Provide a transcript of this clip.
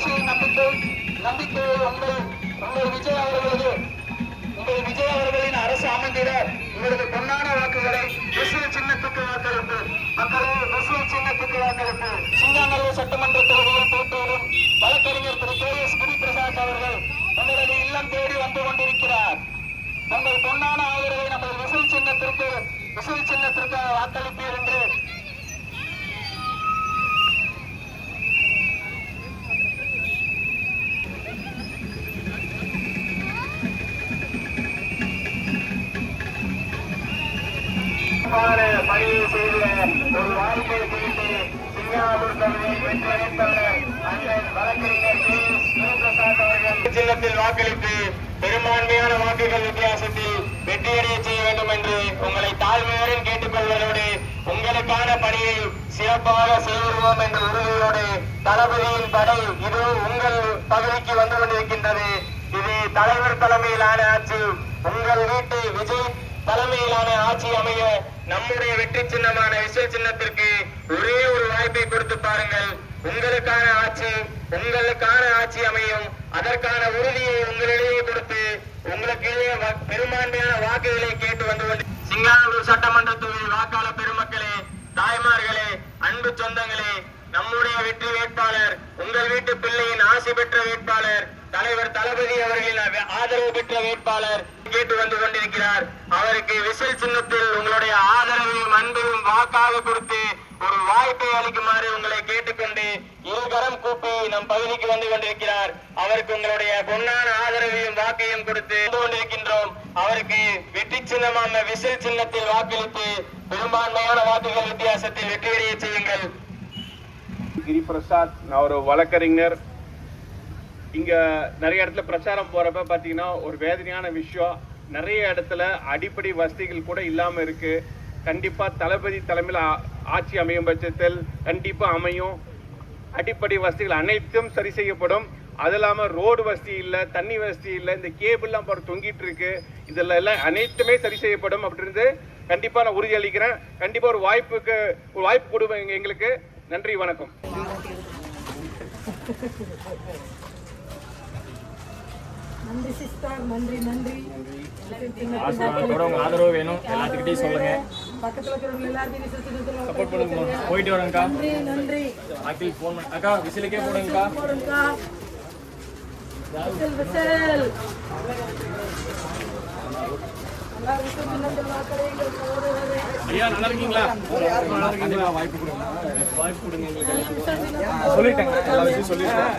கட்சியின் நம்பிக்கை உங்கள் விஜய் அவர்களது உங்கள் விஜய் அவர்களின் அரசு அமைந்திட உங்களது பொன்னான வாக்குகளை விசில் சின்னத்துக்கு வாக்களிப்பு. மக்களே, விசில் சின்னத்துக்கு வாக்களிப்பு. சிங்காநல்லூர் சட்டமன்ற தொகுதியில் போட்டியிடும் வழக்கறிஞர் திரு KS குருபிரசாத் அவர்கள் உங்களது இல்லம் தேடி வந்து கொண்டிருக்கிறார். உங்கள் பொன்னான ஆதரவை நமது விசில் சின்னத்திற்கு வாக்களிப்பீர் என்று பணியை செய்த ஒரு வாய்ப்பை கேட்டு சிங்கானூர் தொகுதியை வெற்றியளித்தவர் அண்ணன் வழக்கறிஞர் KS குருபிரசாத் அவர்கள் சின்னத்தில் வாக்களித்து பெரும்பான்மையான வாக்குகள் வித்தியாசத்தில் வெற்றியடைய செய்ய வேண்டும் என்று உங்களை தாழ்மையுடன் கேட்டுக்கொள்வதோடு உங்களுக்கான பணியை சிறப்பாக செய்வோம் என்ற உறுதியோடு தளபதியின் படை இது உங்கள் பகுதிக்கு வந்து கொண்டிருக்கின்றது. இது தலைவர் தலைமையிலான ஆட்சி, உங்கள் வீட்டு விஜய் தலைமையிலான ஆட்சி அமைய நம்முடைய வெற்றி சின்னமான விசில் சின்னத்திற்கு ஒரே ஒரு வாய்ப்பை கொடுத்து பாருங்கள். உங்களுக்கான ஆட்சி அமையும். அதற்கான உறுதியை உங்களிடையே கொடுத்து உங்களுக்கு பெரும்பான்மையான வாக்குகளை கேட்டு வந்து சிங்கானூர் சட்டமன்ற தொகுதி வாக்காளர் பெருமக்களே, தாய்மார்களே, அன்பு சொந்தங்களே, நம்முடைய வெற்றி வேட்பாளர், உங்கள் வீட்டு பிள்ளையின் ஆசி பெற்ற வேட்பாளர், தலைவர் தளபதி அவர்களின் ஆதரவு பெற்ற வேட்பாளர் கேட்டு வந்து கொண்டிருக்கிறார். அவருக்கு விசில் சின்னத்தில் உங்களுடைய ஆதரவையும் அன்பையும் வாக்காக கொடுத்து ஒரு வாய்ப்பை அளிக்குமாறு உங்களை கேட்டுக்கொண்டு இருகரம் கூப்பி நம் பகுதிக்கு வந்து கொண்டிருக்கிறார். அவருக்கு உங்களுடைய பொன்னான ஆதரவையும் வாக்கையும் கொடுத்து கொண்டிருக்கின்றோம். அவருக்கு வெற்றி சின்னமான விசில் சின்னத்தில் வாக்களித்து பெரும்பான்மையான வாக்குகள் வித்தியாசத்தில் வெற்றியடைய செய்யுங்கள். கிரிபிரசாத், நான் ஒரு வழக்கறிஞர். இங்க நிறைய இடத்துல பிரச்சாரம் போறப்ப பாத்தீங்கன்னா ஒரு வேதனையான விஷயம், நிறைய இடத்துல அடிப்படை வசதிகள் கூட இல்லாம இருக்கு. கண்டிப்பா தளபதி தலைமையில் ஆட்சி அமையும் பட்சத்தில் கண்டிப்பா அமையும். அடிப்படை வசதிகள் அனைத்தும் சரி செய்யப்படும். அது இல்லாம ரோடு வசதி இல்லை, தண்ணி வசதி இல்லை, இந்த கேபிள்லாம் போற தொங்கிட்டு இருக்கு, இதெல்லாம் எல்லாம் அனைத்துமே சரி செய்யப்படும் அப்படின்னு கண்டிப்பா நான் உறுதி அளிக்கிறேன். கண்டிப்பா ஒரு வாய்ப்பு கொடுங்க எங்களுக்கு. நன்றி, வணக்கம். நன்றி சிஸ்டர், நன்றி நன்றி. ஆதரவு வேணும், எல்லாத்துக்கிட்டையும் சொல்லுங்க. பக்கத்துல இருக்கிறவங்க எல்லாத்தையும் சப்போர்ட் பண்ணுங்க. போயிட்டு வரேன்க்கா. நன்றி நன்றி. ஆக்கில் ஃபோன் பண்ண அக்கா, விசிலுக்கே போடுங்கக்கா. போடுங்கக்கா. Whistle whistle. ஐயா, நல்லா இருக்கீங்களா? வாய்ப்பு கொடுங்க, வாய்ப்பு கொடுங்க எங்களுக்கு. சொல்லிட்டேங்க, எல்லா விஷயம் சொல்லிட்டேன்.